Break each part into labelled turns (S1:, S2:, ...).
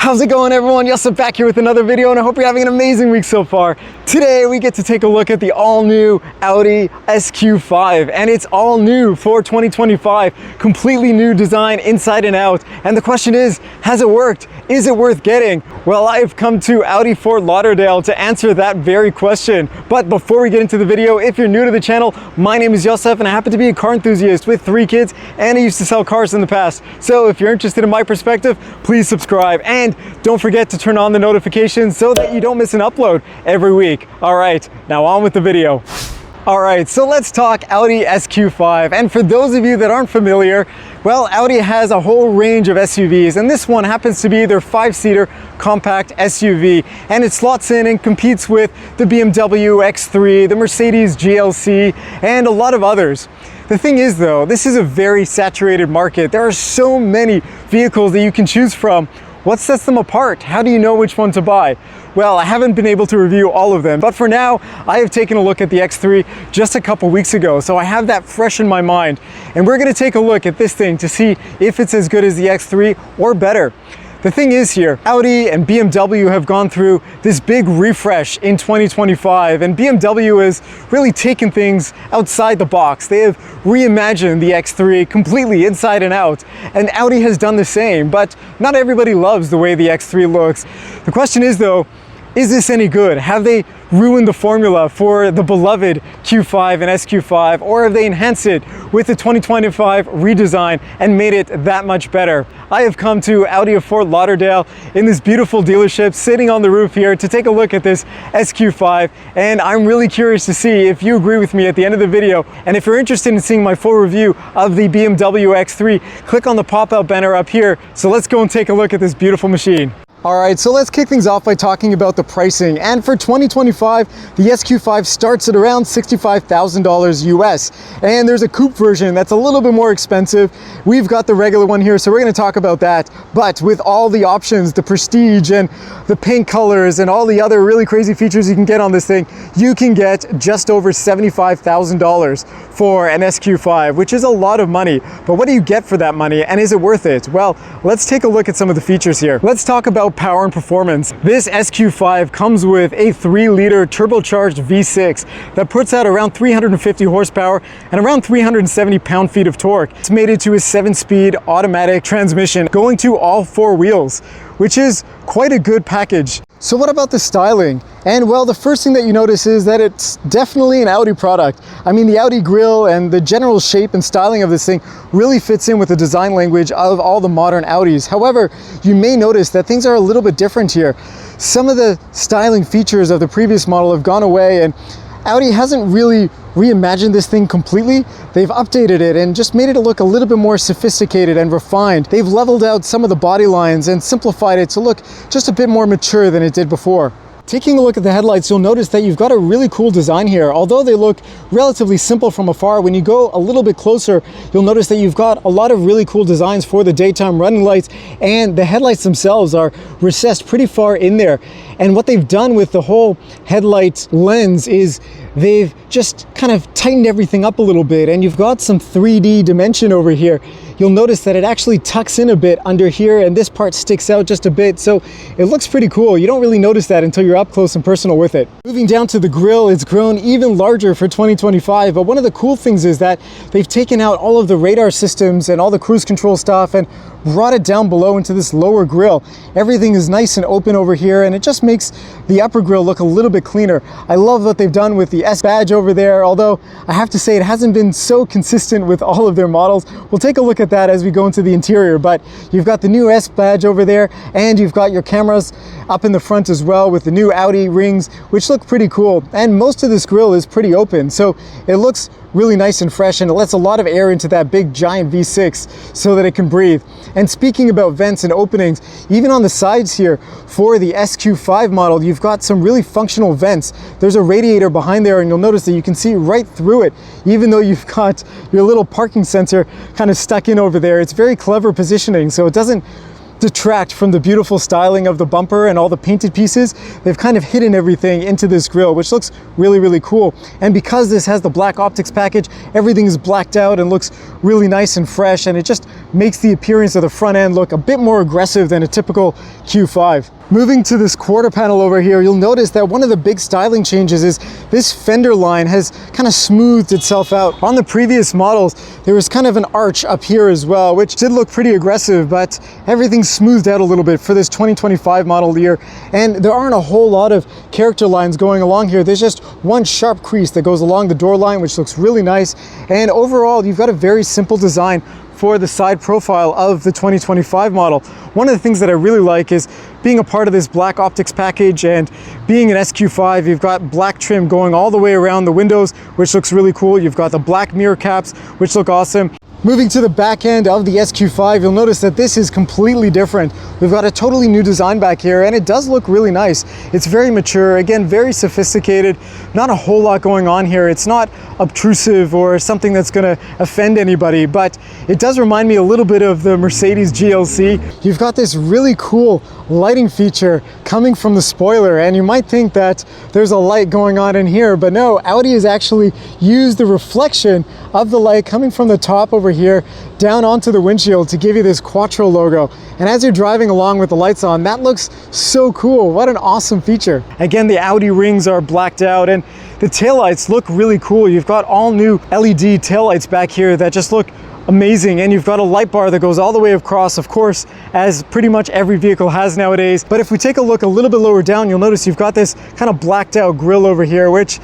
S1: How's it going, everyone? Yusuf back here with another video, and I hope you're having an amazing week so far. Today we get to take a look at the all-new Audi SQ5, and it's all new for 2025. Completely new design inside and out. And the question is, has it worked? Is it worth getting? Well, I've come to Audi Fort Lauderdale to answer that very question. But before we get into the video, if you're new to the channel, my name is Yusuf, and I happen to be a car enthusiast with 3 kids, and I used to sell cars in the past. So if you're interested in my perspective, please subscribe. And don't forget to turn on the notifications so that you don't miss an upload every week. All right, now on with the video. All right, so let's talk Audi SQ5. And for those of you that aren't familiar, well, Audi has a whole range of SUVs, and this one happens to be their 5-seater compact SUV, and it slots in and competes with the BMW X3, the Mercedes GLC, and a lot of others. The thing is though, this is a very saturated market. There are so many vehicles that you can choose from. What sets them apart? How do you know which one to buy? Well, I haven't been able to review all of them, but for now, I have taken a look at the X3 just a couple weeks ago, so I have that fresh in my mind. And we're gonna take a look at this thing to see if it's as good as the X3 or better. The thing is here, Audi and BMW have gone through this big refresh in 2025, and BMW has really taken things outside the box. They have reimagined the X3 completely inside and out, and Audi has done the same, but not everybody loves the way the X3 looks. The question is though, is this any good? Have they ruined the formula for the beloved Q5 and SQ5, or have they enhanced it with the 2025 redesign and made it that much better? I have come to Audi of Fort Lauderdale in this beautiful dealership, sitting on the roof here to take a look at this SQ5, and I'm really curious to see if you agree with me at the end of the video. And if you're interested in seeing my full review of the BMW X3, click on the pop-out banner up here. So let's go and take a look at this beautiful machine. All right, so let's kick things off by talking about the pricing. And for 2025, the SQ5 starts at around $65,000 US. And there's a coupe version that's a little bit more expensive. We've got the regular one here, so we're gonna talk about that. But with all the options, the prestige and the paint colors and all the other really crazy features you can get on this thing, you can get just over $75,000 for an SQ5, which is a lot of money. But what do you get for that money, and is it worth it? Well, let's take a look at some of the features here. Let's talk about power and performance. This SQ5 comes with a 3-liter turbocharged V6 that puts out around 350 horsepower and around 370 pound-feet of torque. It's mated to a 7-speed automatic transmission going to all 4 wheels, which is quite a good package. So what about the styling? And well, the first thing that you notice is that it's definitely an Audi product. I mean, the Audi grille and the general shape and styling of this thing really fits in with the design language of all the modern Audis. However, you may notice that things are a little bit different here. Some of the styling features of the previous model have gone away, and Audi hasn't really reimagined this thing completely. They've updated it and just made it look a little bit more sophisticated and refined. They've leveled out some of the body lines and simplified it to look just a bit more mature than it did before. Taking a look at the headlights, you'll notice that you've got a really cool design here. Although they look relatively simple from afar, when you go a little bit closer, you'll notice that you've got a lot of really cool designs for the daytime running lights, and the headlights themselves are recessed pretty far in there. And what they've done with the whole headlight lens is they've just kind of tightened everything up a little bit, and you've got some 3D dimension over here. You'll notice that it actually tucks in a bit under here, and this part sticks out just a bit, so it looks pretty cool. You don't really notice that until you're up close and personal with it. Moving down to the grille, it's grown even larger for 2025, but one of the cool things is that they've taken out all of the radar systems and all the cruise control stuff and brought it down below into this lower grille. Everything is nice and open over here, and it just makes the upper grille look a little bit cleaner. I love what they've done with the S badge over there, although I have to say it hasn't been so consistent with all of their models. We'll take a look at that as we go into the interior, but you've got the new S badge over there, and you've got your cameras up in the front as well with the new Audi rings, which look pretty cool. And most of this grille is pretty open, so it looks really nice and fresh, and it lets a lot of air into that big giant V6 so that it can breathe. And speaking about vents and openings, even on the sides here for the SQ5 model, you've got some really functional vents. There's a radiator behind there, and you'll notice that you can see right through it, even though you've got your little parking sensor kind of stuck in over there. It's very clever positioning, so it doesn't detract from the beautiful styling of the bumper and all the painted pieces. They've kind of hidden everything into this grille, which looks really, really cool. And because this has the black optics package, everything is blacked out and looks really nice and fresh, and it just makes the appearance of the front end look a bit more aggressive than a typical Q5. Moving to this quarter panel over here, you'll notice that one of the big styling changes is this fender line has kind of smoothed itself out. On the previous models, there was kind of an arch up here as well, which did look pretty aggressive, but everything's smoothed out a little bit for this 2025 model year. And there aren't a whole lot of character lines going along here. There's just one sharp crease that goes along the door line, which looks really nice. And overall, you've got a very simple design for the side profile of the 2025 model. One of the things that I really like is being a part of this black optics package, and being an SQ5, you've got black trim going all the way around the windows, which looks really cool. You've got the black mirror caps, which look awesome. Moving to the back end of the SQ5, you'll notice that this is completely different. We've got a totally new design back here, and it does look really nice. It's very mature, again, very sophisticated, not a whole lot going on here. It's not obtrusive or something that's gonna offend anybody, but it does remind me a little bit of the Mercedes GLC. You've got this really cool lighting feature coming from the spoiler, and you might think that there's a light going on in here, but no, Audi has actually used the reflection of the light coming from the top over here down onto the windshield to give you this Quattro logo. And as you're driving along with the lights on, that looks so cool. What an awesome feature. Again, the Audi rings are blacked out, and the taillights look really cool. You've got all new LED taillights back here that just look amazing, and you've got a light bar that goes all the way across, of course, as pretty much every vehicle has nowadays. But if we take a look a little bit lower down, you'll notice you've got this kind of blacked out grille over here, which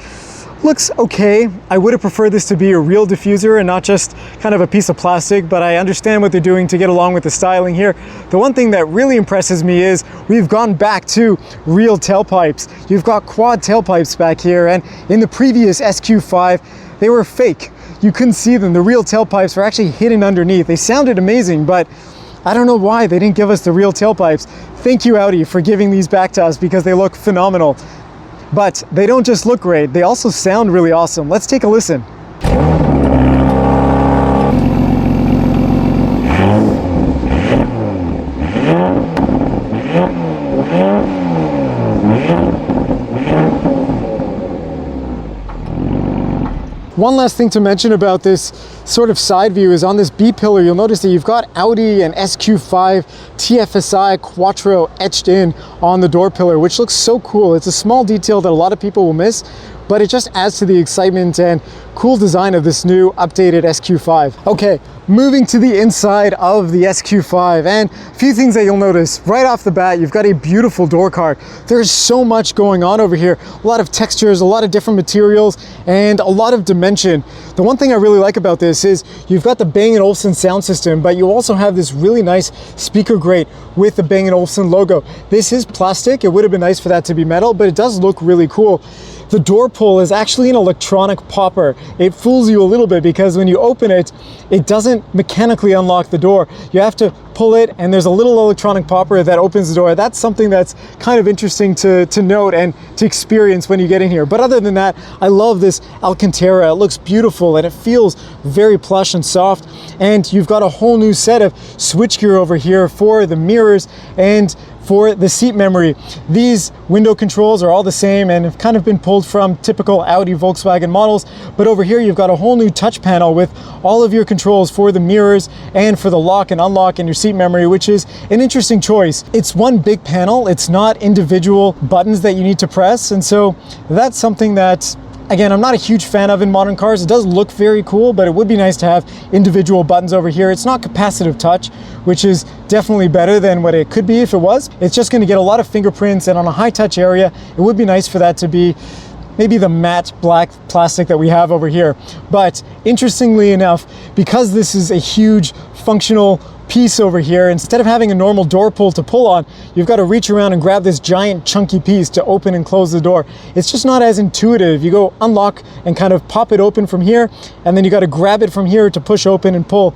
S1: looks okay. I would have preferred this to be a real diffuser and not just kind of a piece of plastic, but I understand what they're doing to get along with the styling here. The one thing that really impresses me is we've gone back to real tailpipes. You've got quad tailpipes back here, and in the previous SQ5, they were fake. You couldn't see them. The real tailpipes were actually hidden underneath. They sounded amazing, but I don't know why they didn't give us the real tailpipes. Thank you, Audi, for giving these back to us, because they look phenomenal. But they don't just look great, they also sound really awesome. Let's take a listen. One last thing to mention about this sort of side view is on this B pillar, you'll notice that you've got Audi and SQ5 TFSI Quattro etched in on the door pillar, which looks so cool. It's a small detail that a lot of people will miss, but it just adds to the excitement and cool design of this new updated SQ5. Okay, moving to the inside of the SQ5, and a few things that you'll notice. Right off the bat, you've got a beautiful door card. There's so much going on over here. A lot of textures, a lot of different materials, and a lot of dimension. The one thing I really like about this is you've got the Bang & Olufsen sound system, but you also have this really nice speaker grate with the Bang & Olufsen logo. This is plastic. It would have been nice for that to be metal, but it does look really cool. The door pull is actually an electronic popper. It fools you a little bit because when you open it, it doesn't mechanically unlock the door. You have to pull it, and there's a little electronic popper that opens the door. That's something that's kind of interesting to note and to experience when you get in here. But other than that, I love this Alcantara. It looks beautiful and it feels very plush and soft. And you've got a whole new set of switchgear over here for the mirrors and for the seat memory. These window controls are all the same and have kind of been pulled from typical Audi Volkswagen models, but over here you've got a whole new touch panel with all of your controls for the mirrors and for the lock and unlock and your seat memory, which is an interesting choice. It's one big panel, it's not individual buttons that you need to press, and so that's something that, again, I'm not a huge fan of in modern cars. It does look very cool, but it would be nice to have individual buttons over here. It's not capacitive touch, which is definitely better than what it could be if it was. It's just gonna get a lot of fingerprints, and on a high touch area, it would be nice for that to be maybe the matte black plastic that we have over here. But interestingly enough, because this is a huge functional piece over here, instead of having a normal door pull to pull on, you've got to reach around and grab this giant chunky piece to open and close the door. It's just not as intuitive. You go unlock and kind of pop it open from here, and then you got to grab it from here to push open and pull.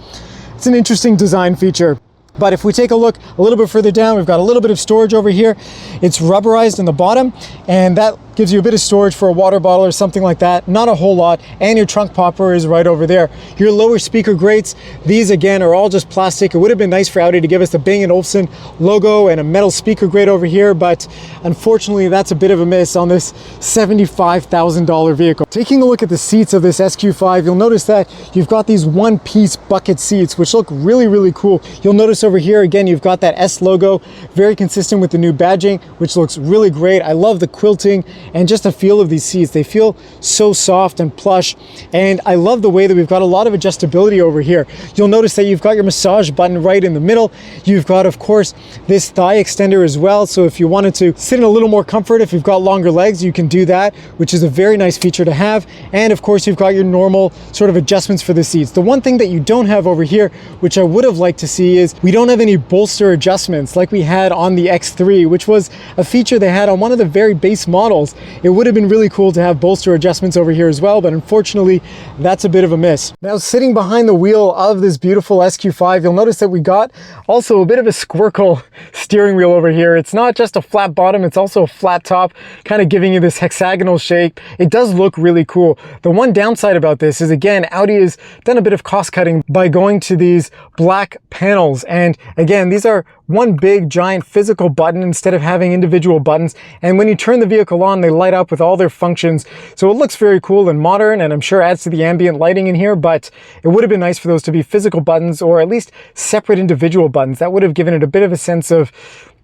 S1: It's an interesting design feature. But if we take a look a little bit further down, we've got a little bit of storage over here. It's rubberized in the bottom, and that gives you a bit of storage for a water bottle or something like that, not a whole lot, and your trunk popper is right over there. Your lower speaker grates, these again are all just plastic. It would have been nice for Audi to give us the Bang & Olufsen logo and a metal speaker grate over here, but unfortunately that's a bit of a miss on this $75,000 vehicle. Taking a look at the seats of this SQ5, you'll notice that you've got these one-piece bucket seats, which look really, really cool. You'll notice over here, again, you've got that S logo, very consistent with the new badging, which looks really great. I love the quilting and just the feel of these seats. They feel so soft and plush, and I love the way that we've got a lot of adjustability over here. You'll notice that you've got your massage button right in the middle. You've got, of course, this thigh extender as well, so if you wanted to sit in a little more comfort, if you've got longer legs, you can do that, which is a very nice feature to have. And of course, you've got your normal sort of adjustments for the seats. The one thing that you don't have over here, which I would have liked to see, is we don't have any bolster adjustments like we had on the X3, which was a feature they had on one of the very base models. It would have been really cool to have bolster adjustments over here as well, but unfortunately, that's a bit of a miss. Now, sitting behind the wheel of this beautiful SQ5, you'll notice that we got also a bit of a squircle steering wheel over here. It's not just a flat bottom, it's also a flat top, kind of giving you this hexagonal shape. It does look really cool. The one downside about this is, again, Audi has done a bit of cost cutting by going to these black panels. And again, these are one big giant physical button instead of having individual buttons. And when you turn the vehicle on, they light up with all their functions. So it looks very cool and modern, and I'm sure adds to the ambient lighting in here, but it would have been nice for those to be physical buttons, or at least separate individual buttons. That would have given it a bit of a sense of,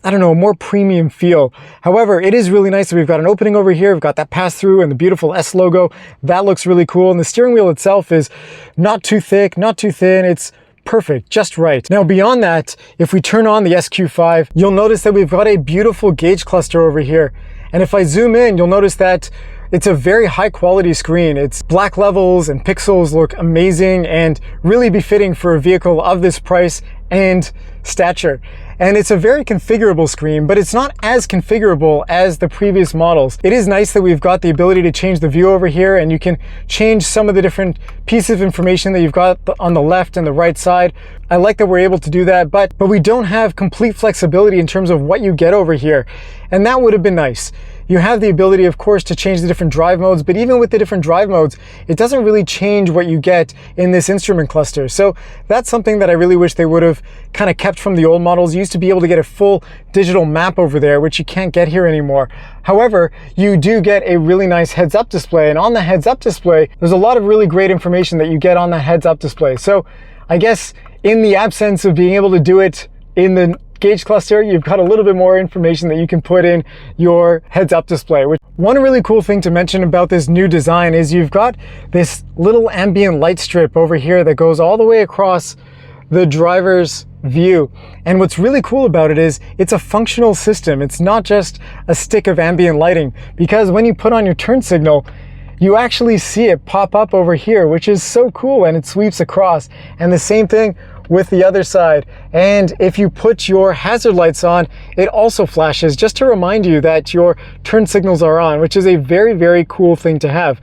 S1: I don't know, a more premium feel. However, it is really nice that we've got an opening over here. We've got that pass-through and the beautiful S logo. That looks really cool. And the steering wheel itself is not too thick, not too thin. It's perfect, just right. Now, beyond that, if we turn on the SQ5, you'll notice that we've got a beautiful gauge cluster over here. And if I zoom in, you'll notice that it's a very high quality screen. Its black levels and pixels look amazing and really befitting for a vehicle of this price and stature. And it's a very configurable screen, but it's not as configurable as the previous models. It is nice that we've got the ability to change the view over here, and you can change some of the different pieces of information that you've got on the left and the right side. I like that we're able to do that, but we don't have complete flexibility in terms of what you get over here. And that would have been nice. You have the ability, of course, to change the different drive modes, but even with the different drive modes, it doesn't really change what you get in this instrument cluster. So that's something that I really wish they would have kind of kept from the old models. You used to be able to get a full digital map over there, which you can't get here anymore. However, you do get a really nice heads-up display, and on the heads-up display, there's a lot of really great information that you get on that heads-up display. So I guess in the absence of being able to do it in the gauge cluster, you've got a little bit more information that you can put in your heads-up display. One really cool thing to mention about this new design is you've got this little ambient light strip over here that goes all the way across the driver's view. And what's really cool about it is it's a functional system. It's not just a stick of ambient lighting, because when you put on your turn signal, you actually see it pop up over here, which is so cool, and it sweeps across. And the same thing with the other side. And if you put your hazard lights on, it also flashes, just to remind you that your turn signals are on, which is a very, very cool thing to have.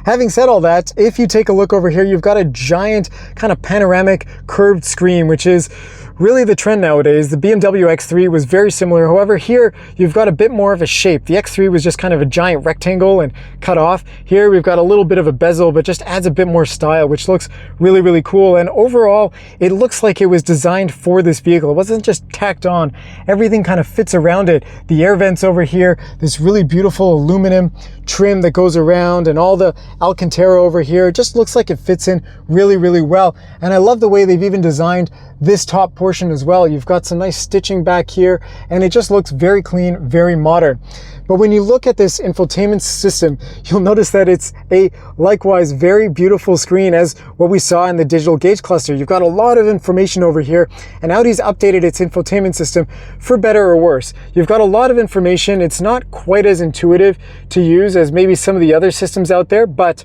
S1: Having said all that, if you take a look over here, you've got a giant kind of panoramic curved screen, which is really the trend nowadays. The BMW X3 was very similar. However, here you've got a bit more of a shape. The X3 was just kind of a giant rectangle and cut off. Here we've got a little bit of a bezel, but just adds a bit more style, which looks really, really cool. And overall, it looks like it was designed for this vehicle. It wasn't just tacked on. Everything kind of fits around it. The air vents over here, this really beautiful aluminum trim that goes around, and all the Alcantara over here. It just looks like it fits in really, really well. And I love the way they've even designed this top portion as well. You've got some nice stitching back here, and it just looks very clean, very modern. But when you look at this infotainment system, you'll notice that it's a likewise very beautiful screen as what we saw in the digital gauge cluster. You've got a lot of information over here, and Audi's updated its infotainment system for better or worse. You've got a lot of information. It's not quite as intuitive to use as maybe some of the other systems out there, but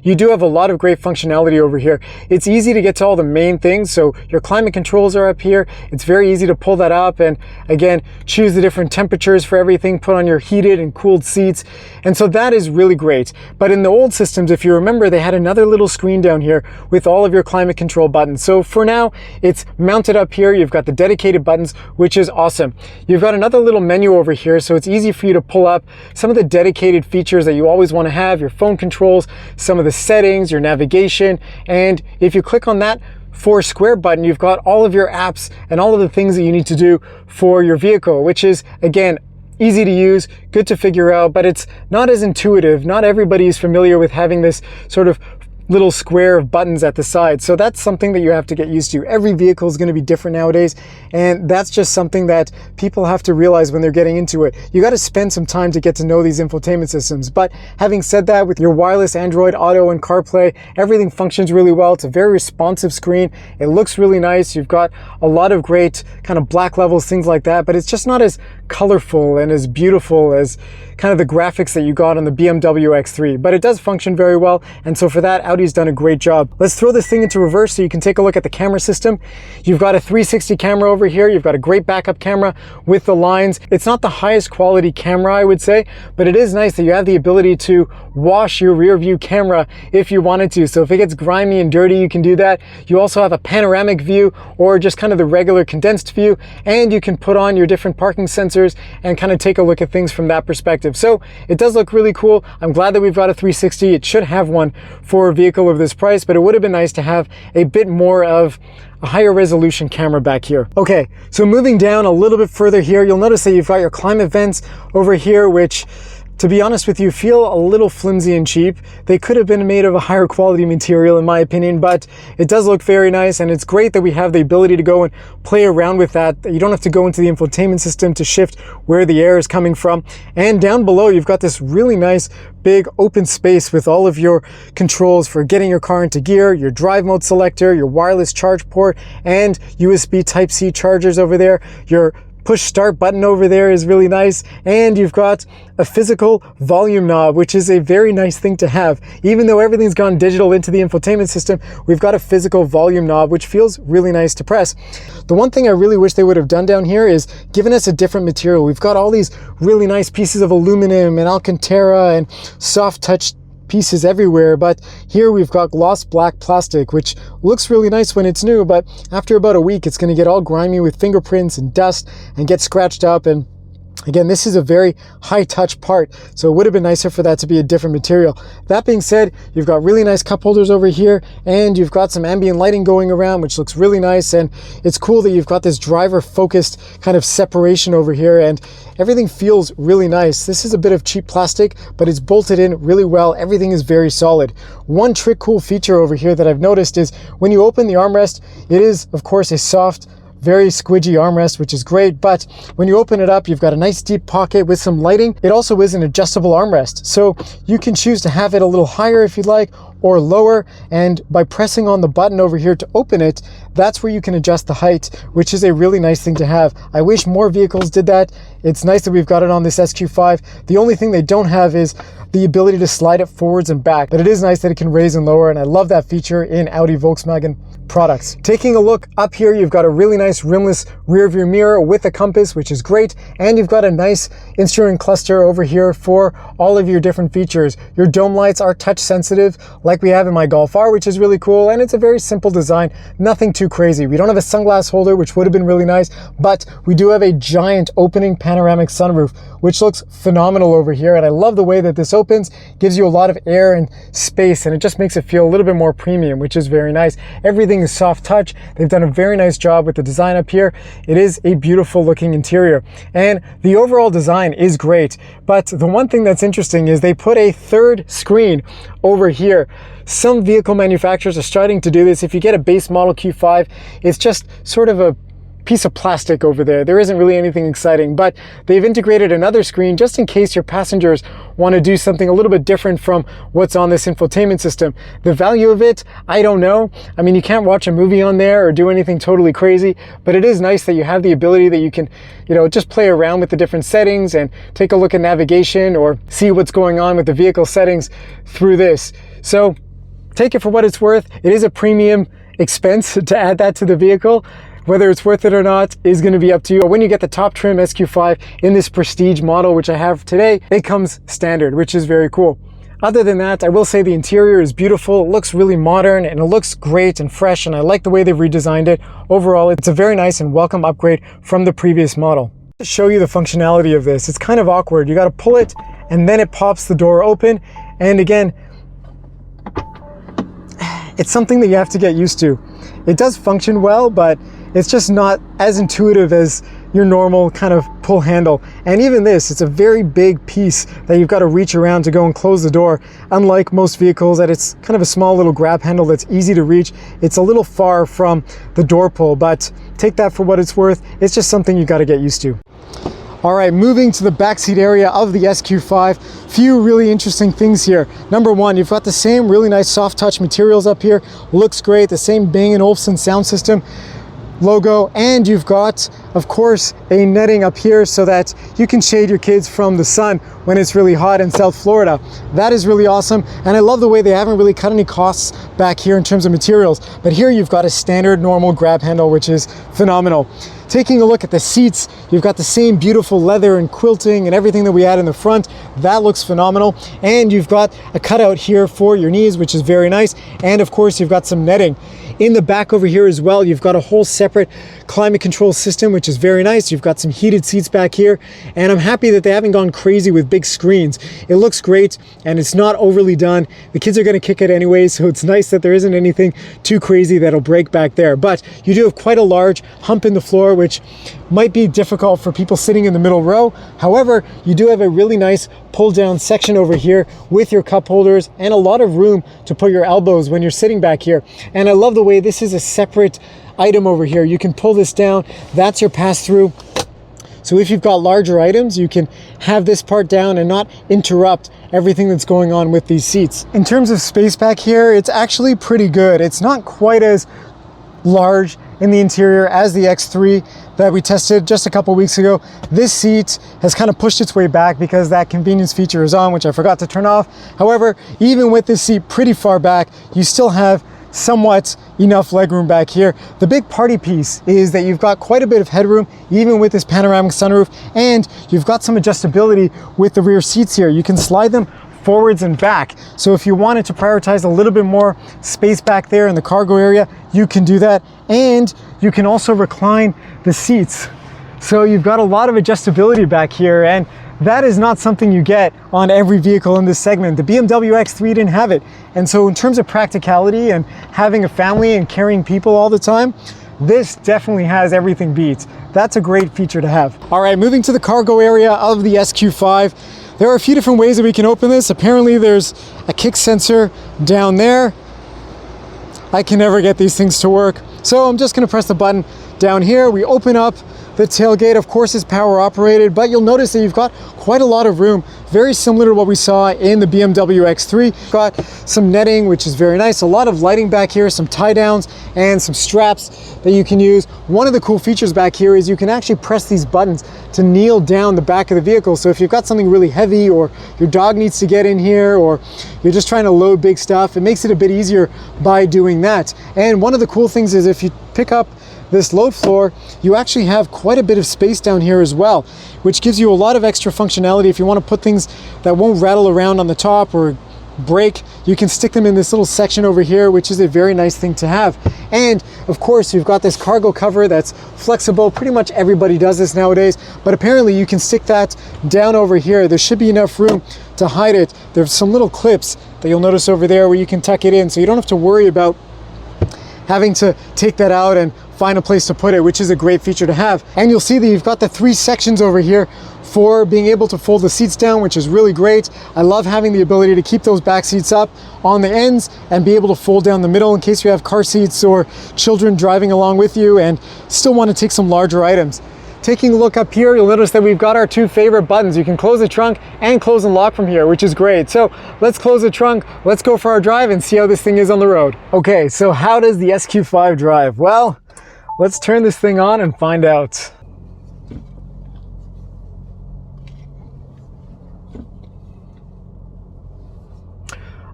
S1: You do have a lot of great functionality over here. It's easy to get to all the main things. So your climate controls are up here. It's very easy to pull that up and again, choose the different temperatures for everything, put on your heated and cooled seats. And so that is really great. But in the old systems, if you remember, they had another little screen down here with all of your climate control buttons. So for now, it's mounted up here. You've got the dedicated buttons, which is awesome. You've got another little menu over here. So it's easy for you to pull up some of the dedicated features that you always want to have, your phone controls, some of the settings, your navigation, and if you click on that square button, you've got all of your apps and all of the things that you need to do for your vehicle, which is, again, easy to use, good to figure out, but it's not as intuitive. Not everybody is familiar with having this sort of little square of buttons at the side. So that's something that you have to get used to. Every vehicle is going to be different nowadays, and that's just something that people have to realize when they're getting into it. You got to spend some time to get to know these infotainment systems. But having said that, with your wireless Android Auto and CarPlay, everything functions really well. It's a very responsive screen. It looks really nice. You've got a lot of great kind of black levels, things like that, but it's just not as colorful and as beautiful as kind of the graphics that you got on the BMW X3, but it does function very well. And so for that, Audi's done a great job. Let's throw this thing into reverse so you can take a look at the camera system. You've got a 360 camera over here. You've got a great backup camera with the lines. It's not the highest quality camera, I would say, but it is nice that you have the ability to wash your rear view camera if you wanted to. So if it gets grimy and dirty, you can do that. You also have a panoramic view or just kind of the regular condensed view, and you can put on your different parking sensors and kind of take a look at things from that perspective. So it does look really cool. I'm glad that we've got a 360. It should have one for a vehicle of this price, but it would have been nice to have a bit more of a higher resolution camera back here. Okay, so moving down a little bit further here, you'll notice that you've got your climate vents over here, which, to be honest with you, feel a little flimsy and cheap. They could have been made of a higher quality material in my opinion, but it does look very nice, and it's great that we have the ability to go and play around with that. You don't have to go into the infotainment system to shift where the air is coming from. And down below, you've got this really nice big open space with all of your controls for getting your car into gear, your drive mode selector, your wireless charge port, and USB Type-C chargers over there. Your push start button over there is really nice, and you've got a physical volume knob, which is a very nice thing to have. Even though everything's gone digital into the infotainment system, we've got a physical volume knob, which feels really nice to press. The one thing I really wish they would have done down here is given us a different material. We've got all these really nice pieces of aluminum and Alcantara and soft touch pieces everywhere, but here we've got gloss black plastic, which looks really nice when it's new, but after about a week it's going to get all grimy with fingerprints and dust and get scratched up. And again, this is a very high touch part, so it would have been nicer for that to be a different material. That being said, you've got really nice cup holders over here, and you've got some ambient lighting going around, which looks really nice. And it's cool that you've got this driver focused kind of separation over here, and everything feels really nice. This is a bit of cheap plastic, but it's bolted in really well. Everything is very solid. One trick cool feature over here that I've noticed is when you open the armrest, it is of course a soft, very squidgy armrest, which is great, but when you open it up, you've got a nice deep pocket with some lighting. It also is an adjustable armrest, so you can choose to have it a little higher if you'd like, or lower, and by pressing on the button over here to open it, that's where you can adjust the height, which is a really nice thing to have. I wish more vehicles did that. It's nice that we've got it on this SQ5. The only thing they don't have is the ability to slide it forwards and back, but it is nice that it can raise and lower, and I love that feature in Audi Volkswagen products. Taking a look up here, you've got a really nice rimless rear view mirror with a compass, which is great, and you've got a nice instrument cluster over here for all of your different features. Your dome lights are touch sensitive, like we have in my Golf R, which is really cool, and it's a very simple design, nothing too crazy. We don't have a sunglass holder, which would have been really nice, but we do have a giant opening panoramic sunroof, which looks phenomenal over here, and I love the way that this opens, gives you a lot of air and space, and it just makes it feel a little bit more premium, which is very nice. Everything is soft touch. They've done a very nice job with the design up here. It is a beautiful looking interior, and the overall design is great, but the one thing that's interesting is they put a third screen over here. Some vehicle manufacturers are starting to do this. If you get a base model Q5, it's just sort of a piece of plastic over there. There isn't really anything exciting, but they've integrated another screen just in case your passengers want to do something a little bit different from what's on this infotainment system. The value of it, I don't know. I mean, you can't watch a movie on there or do anything totally crazy, but it is nice that you have the ability that you can, just play around with the different settings and take a look at navigation or see what's going on with the vehicle settings through this. So take it for what it's worth. It is a premium expense to add that to the vehicle. Whether it's worth it or not is going to be up to you. When you get the top trim SQ5 in this prestige model, which I have today, it comes standard, which is very cool. Other than that, I will say the interior is beautiful. It looks really modern and it looks great and fresh, and I like the way they've redesigned it. Overall, it's a very nice and welcome upgrade from the previous model. To show you the functionality of this, it's kind of awkward. You got to pull it and then it pops the door open. And again, it's something that you have to get used to. It does function well, but it's just not as intuitive as your normal kind of pull handle. And even this, it's a very big piece that you've got to reach around to go and close the door. Unlike most vehicles, that it's kind of a small little grab handle that's easy to reach. It's a little far from the door pull, but take that for what it's worth. It's just something you got to get used to. All right, moving to the backseat area of the SQ5, few really interesting things here. Number one, you've got the same really nice soft touch materials up here. Looks great, the same Bang & Olufsen sound system logo, and you've got, of course, a netting up here so that you can shade your kids from the sun when it's really hot in South Florida. That is really awesome, and I love the way they haven't really cut any costs back here in terms of materials, but here you've got a standard normal grab handle, which is phenomenal. Taking a look at the seats, you've got the same beautiful leather and quilting and everything that we had in the front. That looks phenomenal. And you've got a cutout here for your knees, which is very nice. And of course, you've got some netting. In the back over here as well, you've got a whole separate climate control system, which is very nice. You've got some heated seats back here, and I'm happy that they haven't gone crazy with big screens. It looks great, and it's not overly done. The kids are going to kick it anyway, so it's nice that there isn't anything too crazy that'll break back there. But you do have quite a large hump in the floor, which might be difficult for people sitting in the middle row. However, you do have a really nice pull down section over here with your cup holders and a lot of room to put your elbows when you're sitting back here. And I love the way this is a separate item over here. You can pull this down. That's your pass through. So if you've got larger items, you can have this part down and not interrupt everything that's going on with these seats. In terms of space back here, it's actually pretty good. It's not quite as large in the interior as the X3 that we tested just a couple weeks ago. This seat has kind of pushed its way back because that convenience feature is on, which I forgot to turn off. However, even with this seat pretty far back, you still have somewhat enough legroom back here. The big party piece is that you've got quite a bit of headroom, even with this panoramic sunroof, and you've got some adjustability with the rear seats here. You can slide them forwards and back. So if you wanted to prioritize a little bit more space back there in the cargo area, you can do that. And you can also recline the seats. So you've got a lot of adjustability back here, and that is not something you get on every vehicle in this segment. The BMW X3 didn't have it. And so in terms of practicality and having a family and carrying people all the time, this definitely has everything beat. That's a great feature to have. All right, moving to the cargo area of the SQ5. There are a few different ways that we can open this. Apparently there's a kick sensor down there. I can never get these things to work. So I'm just gonna press the button down here. We open up the tailgate. Of course, it's power operated, but you'll notice that you've got quite a lot of room, very similar to what we saw in the BMW X3. Got some netting, which is very nice. A lot of lighting back here, some tie downs and some straps that you can use. One of the cool features back here is you can actually press these buttons to kneel down the back of the vehicle. So if you've got something really heavy, or your dog needs to get in here, or you're just trying to load big stuff, it makes it a bit easier by doing that. And one of the cool things is if you pick up this load floor, you actually have quite a bit of space down here as well, which gives you a lot of extra functionality. If you want to put things that won't rattle around on the top or break, you can stick them in this little section over here, which is a very nice thing to have. And of course, you've got this cargo cover that's flexible. Pretty much everybody does this nowadays, but apparently you can stick that down over here. There should be enough room to hide it. There's some little clips that you'll notice over there where you can tuck it in, so you don't have to worry about having to take that out and find a place to put it, which is a great feature to have. And you'll see that you've got the three sections over here for being able to fold the seats down, which is really great. I love having the ability to keep those back seats up on the ends and be able to fold down the middle in case you have car seats or children driving along with you and still want to take some larger items. Taking a look up here, you'll notice that we've got our two favorite buttons. You can close the trunk and close and lock from here, which is great. So let's close the trunk, let's go for our drive and see how this thing is on the road. Okay, so how does the SQ5 drive? Well, let's turn this thing on and find out.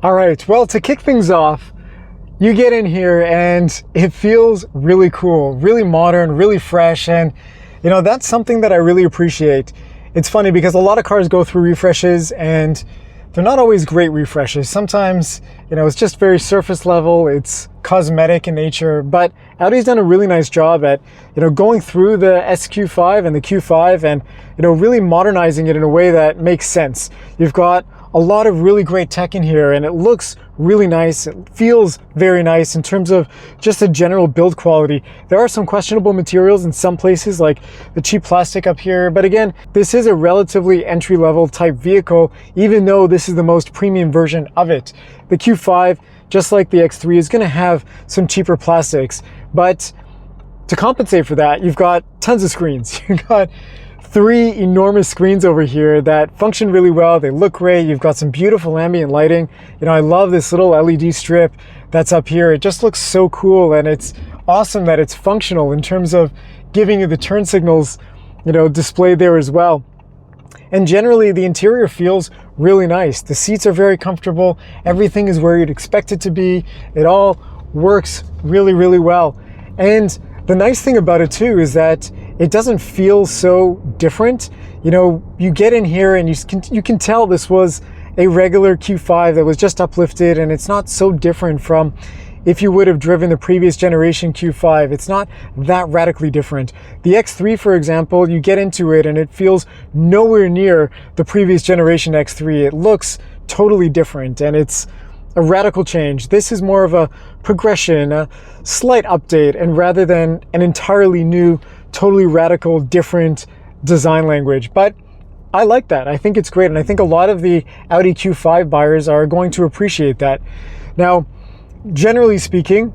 S1: All right, well, to kick things off, you get in here and it feels really cool, really modern, really fresh, and you know, that's something that I really appreciate. It's funny because a lot of cars go through refreshes and they're not always great refreshes. Sometimes, you know, it's just very surface level, it's cosmetic in nature, but Audi's done a really nice job at, you know, going through the SQ5 and the Q5 and, you know, really modernizing it in a way that makes sense. You've got a lot of really great tech in here and it looks really nice. It feels very nice in terms of just the general build quality. There are some questionable materials in some places, like the cheap plastic up here, but again, this is a relatively entry-level type vehicle, even though this is the most premium version of it. The Q5, just like the X3, is going to have some cheaper plastics, but to compensate for that, you've got tons of screens. You've got 3 enormous screens over here that function really well. They look great. You've got some beautiful ambient lighting. You know, I love this little LED strip that's up here. It just looks so cool, and it's awesome that it's functional in terms of giving you the turn signals, you know, displayed there as well. And generally, the interior feels really nice. The seats are very comfortable. Everything is where you'd expect it to be. It all works really, really well. And the nice thing about it too is that it doesn't feel so different. You know, you get in here and you can tell this was a regular Q5 that was just uplifted, and it's not so different from if you would have driven the previous generation Q5. It's not that radically different. The X3, for example, you get into it and it feels nowhere near the previous generation X3. It looks totally different and it's a radical change. This is more of a progression, a slight update, and rather than an entirely new, totally radical, different design language. But I like that. I think it's great, and I think a lot of the Audi Q5 buyers are going to appreciate that. Now, generally speaking,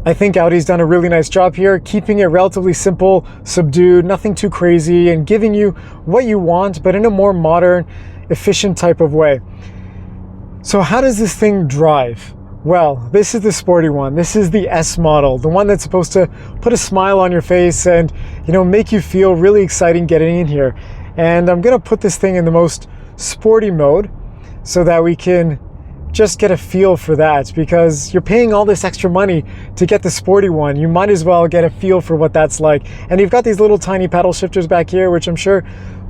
S1: I think Audi's done a really nice job here, keeping it relatively simple, subdued, nothing too crazy, and giving you what you want, but in a more modern, efficient type of way. So how does this thing drive? Well, this is the sporty one. This is the S model, the one that's supposed to put a smile on your face and, you know, make you feel really exciting getting in here. And I'm gonna put this thing in the most sporty mode so that we can just get a feel for that, because you're paying all this extra money to get the sporty one. You might as well get a feel for what that's like. And you've got these little tiny paddle shifters back here, which I'm sure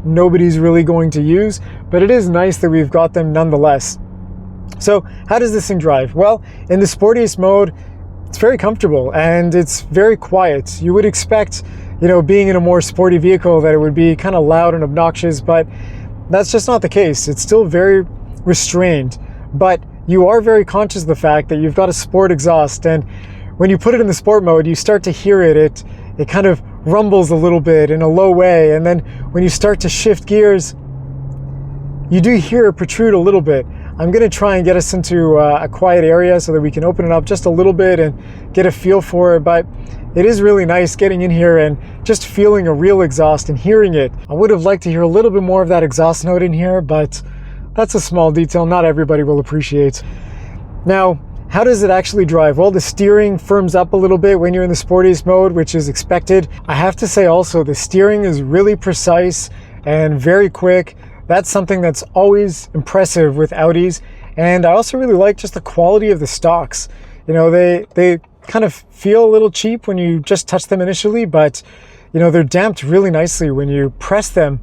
S1: nobody's really going to use, but it is nice that we've got them nonetheless. So how does this thing drive? Well, in the sportiest mode, it's very comfortable and it's very quiet. You would expect, you know, being in a more sporty vehicle that it would be kind of loud and obnoxious, but that's just not the case. It's still very restrained, but you are very conscious of the fact that you've got a sport exhaust, and when you put it in the sport mode, you start to hear it. It kind of rumbles a little bit in a low way, and then when you start to shift gears, you do hear it protrude a little bit. I'm going to try and get us into a quiet area so that we can open it up just a little bit and get a feel for it, but it is really nice getting in here and just feeling a real exhaust and hearing it. I would have liked to hear a little bit more of that exhaust note in here, but that's a small detail not everybody will appreciate. Now, how does it actually drive? Well, the steering firms up a little bit when you're in the sportiest mode, which is expected. I have to say also, the steering is really precise and very quick. That's something that's always impressive with Audis. And I also really like just the quality of the stocks. You know, they kind of feel a little cheap when you just touch them initially, but you know, they're damped really nicely when you press them,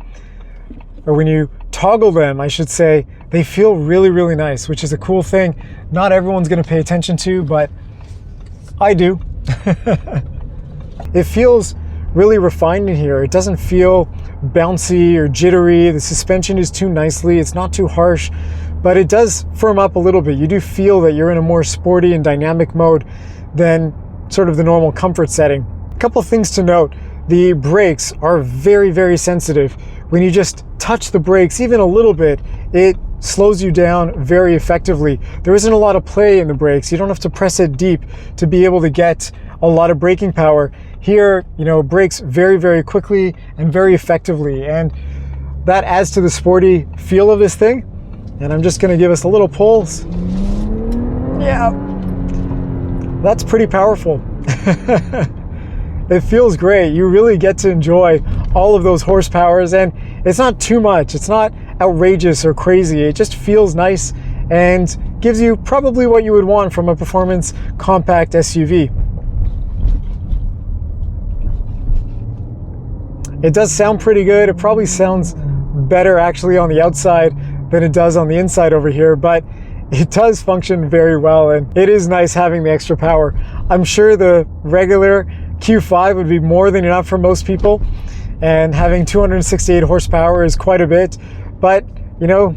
S1: or when you toggle them, I should say. They feel really, really nice, which is a cool thing. Not everyone's going to pay attention to, but I do. It feels really refined in here. It doesn't feel bouncy or jittery. The suspension is tuned nicely. It's not too harsh, but it does firm up a little bit. You do feel that you're in a more sporty and dynamic mode than sort of the normal comfort setting. A couple of things to note. The brakes are very, very sensitive, when you just touch the brakes even a little bit, it slows you down very effectively. There isn't a lot of play in the brakes. You don't have to press it deep to be able to get a lot of braking power. Here, you know, it brakes very, very quickly and very effectively. And that adds to the sporty feel of this thing. And I'm just gonna give us a little pulse. Yeah, that's pretty powerful. It feels great. You really get to enjoy all of those horsepowers, and it's not too much. It's not outrageous or crazy. It just feels nice and gives you probably what you would want from a performance compact SUV. It does sound pretty good. It probably sounds better actually on the outside than it does on the inside over here, but it does function very well, and it is nice having the extra power. I'm sure the regular Q5 would be more than enough for most people, and having 268 horsepower is quite a bit, but you know,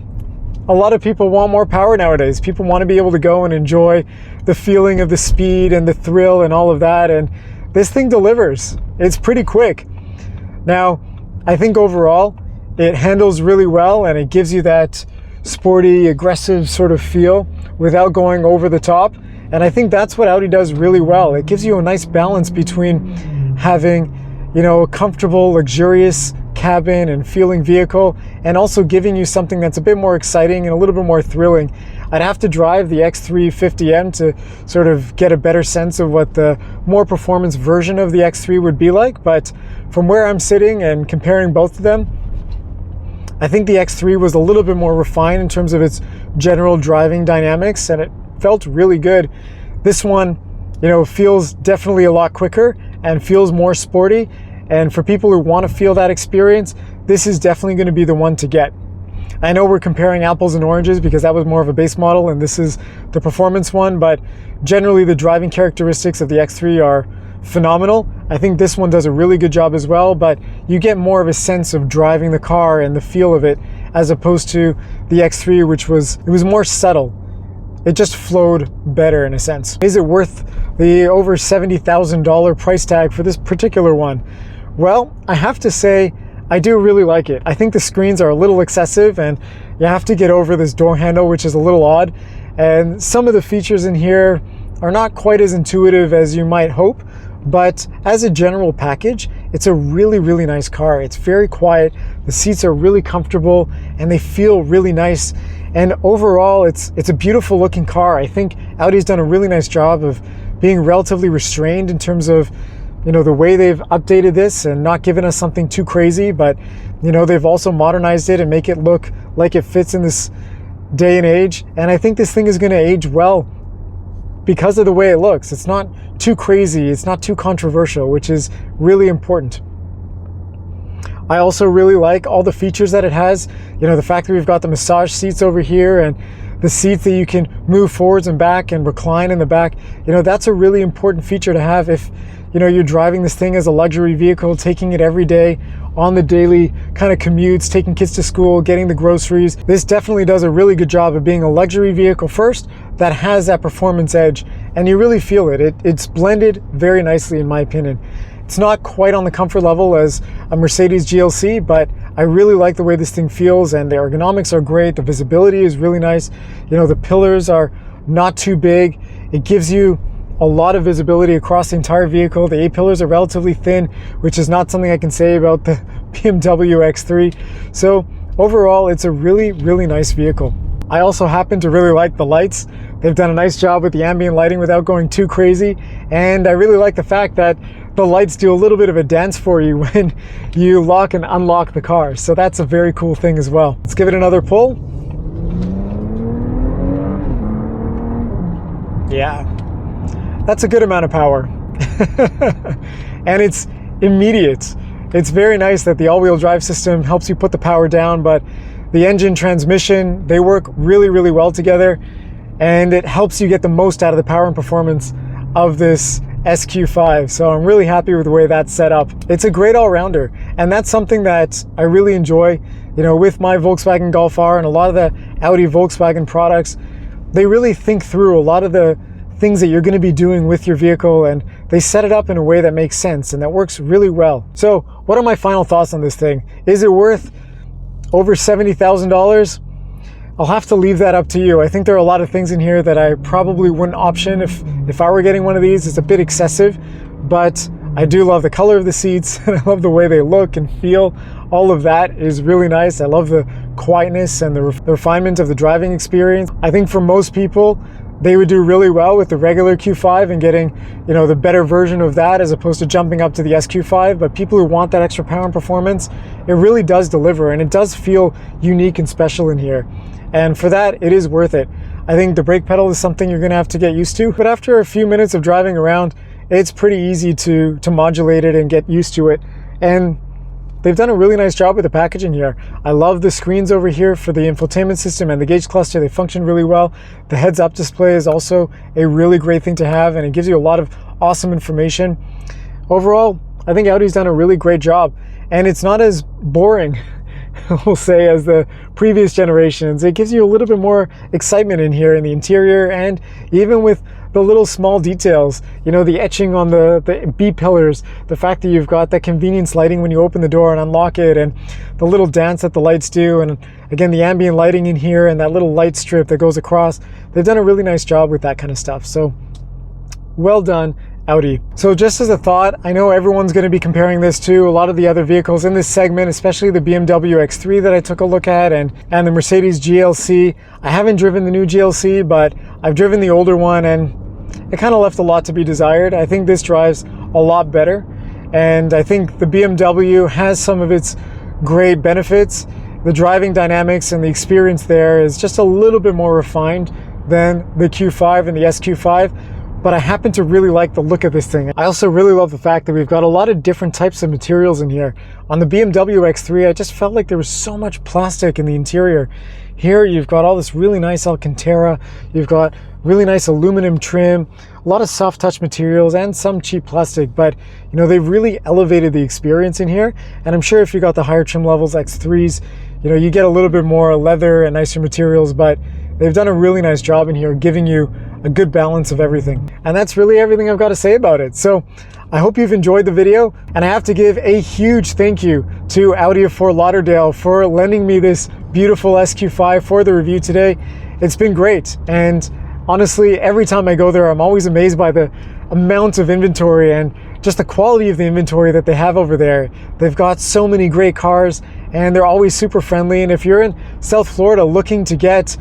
S1: a lot of people want more power nowadays. People want to be able to go and enjoy the feeling of the speed and the thrill and all of that, and this thing delivers. It's pretty quick. Now, I think overall it handles really well, and it gives you that sporty, aggressive sort of feel without going over the top. And I think that's what Audi does really well. It gives you a nice balance between having, you know, a comfortable, luxurious cabin and feeling vehicle, and also giving you something that's a bit more exciting and a little bit more thrilling. I'd have to drive the X350M to sort of get a better sense of what the more performance version of the X3 would be like, but from where I'm sitting and comparing both of them, I think the X3 was a little bit more refined in terms of its general driving dynamics, and it felt really good. This one, you know, feels definitely a lot quicker and feels more sporty. And for people who want to feel that experience, this is definitely going to be the one to get. I know we're comparing apples and oranges because that was more of a base model and this is the performance one, but generally the driving characteristics of the X3 are phenomenal. I think this one does a really good job as well, but you get more of a sense of driving the car and the feel of it as opposed to the X3, which was more subtle. It just flowed better in a sense. Is it worth the over $70,000 price tag for this particular one? Well, I have to say, I do really like it. I think the screens are a little excessive, and you have to get over this door handle, which is a little odd. And some of the features in here are not quite as intuitive as you might hope, but as a general package, it's a really, really nice car. It's very quiet, the seats are really comfortable, and they feel really nice. And overall, it's a beautiful looking car. I think Audi's done a really nice job of being relatively restrained in terms of, you know, the way they've updated this and not given us something too crazy, but you know, they've also modernized it and make it look like it fits in this day and age. And I think this thing is going to age well because of the way it looks. It's not too crazy, it's not too controversial, which is really important. I also really like all the features that it has. You know, the fact that we've got the massage seats over here and the seats that you can move forwards and back and recline in the back. You know, that's a really important feature to have if, you know, you're driving this thing as a luxury vehicle, taking it every day on the daily kind of commutes, taking kids to school, getting the groceries. This definitely does a really good job of being a luxury vehicle first that has that performance edge, and you really feel it. It's blended very nicely in my opinion. It's not quite on the comfort level as a Mercedes GLC, but I really like the way this thing feels, and the ergonomics are great. The visibility is really nice. You know, the pillars are not too big. It gives you a lot of visibility across the entire vehicle. The A-pillars are relatively thin, which is not something I can say about the BMW X3. So overall, it's a really, really nice vehicle. I also happen to really like the lights. They've done a nice job with the ambient lighting without going too crazy. And I really like the fact that the lights do a little bit of a dance for you when you lock and unlock the car. So that's a very cool thing as well. Let's give it another pull. Yeah, that's a good amount of power. And it's immediate. It's very nice that the all-wheel drive system helps you put the power down, but the engine, transmission, they work really, really well together, and it helps you get the most out of the power and performance of this SQ5. So I'm really happy with the way that's set up. It's a great all-rounder, and that's something that I really enjoy. You know, with my Volkswagen Golf R and a lot of the Audi Volkswagen products, they really think through a lot of the things that you're going to be doing with your vehicle, and they set it up in a way that makes sense and that works really well. So what are my final thoughts on this thing? Is it worth over $70,000, I'll have to leave that up to you. I think there are a lot of things in here that I probably wouldn't option if I were getting one of these. It's a bit excessive, but I do love the color of the seats and I love the way they look and feel. All of that is really nice. I love the quietness and the refinement of the driving experience. I think for most people, they would do really well with the regular Q5 and getting, you know, the better version of that as opposed to jumping up to the SQ5. But people who want that extra power and performance, it really does deliver, and it does feel unique and special in here. And for that, it is worth it. I think the brake pedal is something you're gonna have to get used to, but after a few minutes of driving around, it's pretty easy to modulate it and get used to it. And they've done a really nice job with the packaging here. I love the screens over here for the infotainment system and the gauge cluster. They function really well. The heads-up display is also a really great thing to have, and it gives you a lot of awesome information. Overall, I think Audi's done a really great job, and it's not as boring, we'll say, as the previous generations. It gives you a little bit more excitement in here in the interior, and even with the little small details, you know, the etching on the B-pillars, the fact that you've got that convenience lighting when you open the door and unlock it, and the little dance that the lights do, and again, the ambient lighting in here and that little light strip that goes across. They've done a really nice job with that kind of stuff. So well done, Audi. So just as a thought, I know everyone's going to be comparing this to a lot of the other vehicles in this segment, especially the BMW X3 that I took a look at, and the Mercedes GLC. I haven't driven the new GLC, but I've driven the older one, and it kind of left a lot to be desired. I think this drives a lot better, and I think the BMW has some of its great benefits. The driving dynamics and the experience there is just a little bit more refined than the Q5 and the SQ5. But I happen to really like the look of this thing. I also really love the fact that we've got a lot of different types of materials in here. On the BMW X3, I just felt like there was so much plastic in the interior. Here, you've got all this really nice Alcantara, you've got really nice aluminum trim, a lot of soft touch materials and some cheap plastic, but you know, they've really elevated the experience in here. And I'm sure if you got the higher trim levels, X3s, you know, you get a little bit more leather and nicer materials, but they've done a really nice job in here giving you a good balance of everything. And that's really everything I've got to say about it. So I hope you've enjoyed the video, and I have to give a huge thank you to Audi of Fort Lauderdale for lending me this beautiful SQ5 for the review today. It's been great, and honestly, every time I go there, I'm always amazed by the amount of inventory and just the quality of the inventory that they have over there. They've got so many great cars, and they're always super friendly. And if you're in South Florida looking to get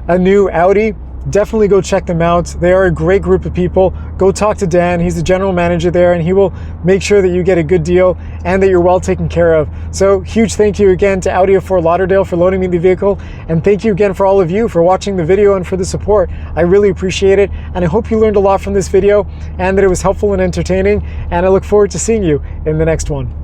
S1: a new Audi, definitely go check them out. They are a great group of people. Go talk to Dan. He's the general manager there, and he will make sure that you get a good deal and that you're well taken care of. So huge thank you again to Audi of Fort Lauderdale for loaning me the vehicle, and thank you again for all of you for watching the video and for the support. I really appreciate it, and I hope you learned a lot from this video and that it was helpful and entertaining, and I look forward to seeing you in the next one.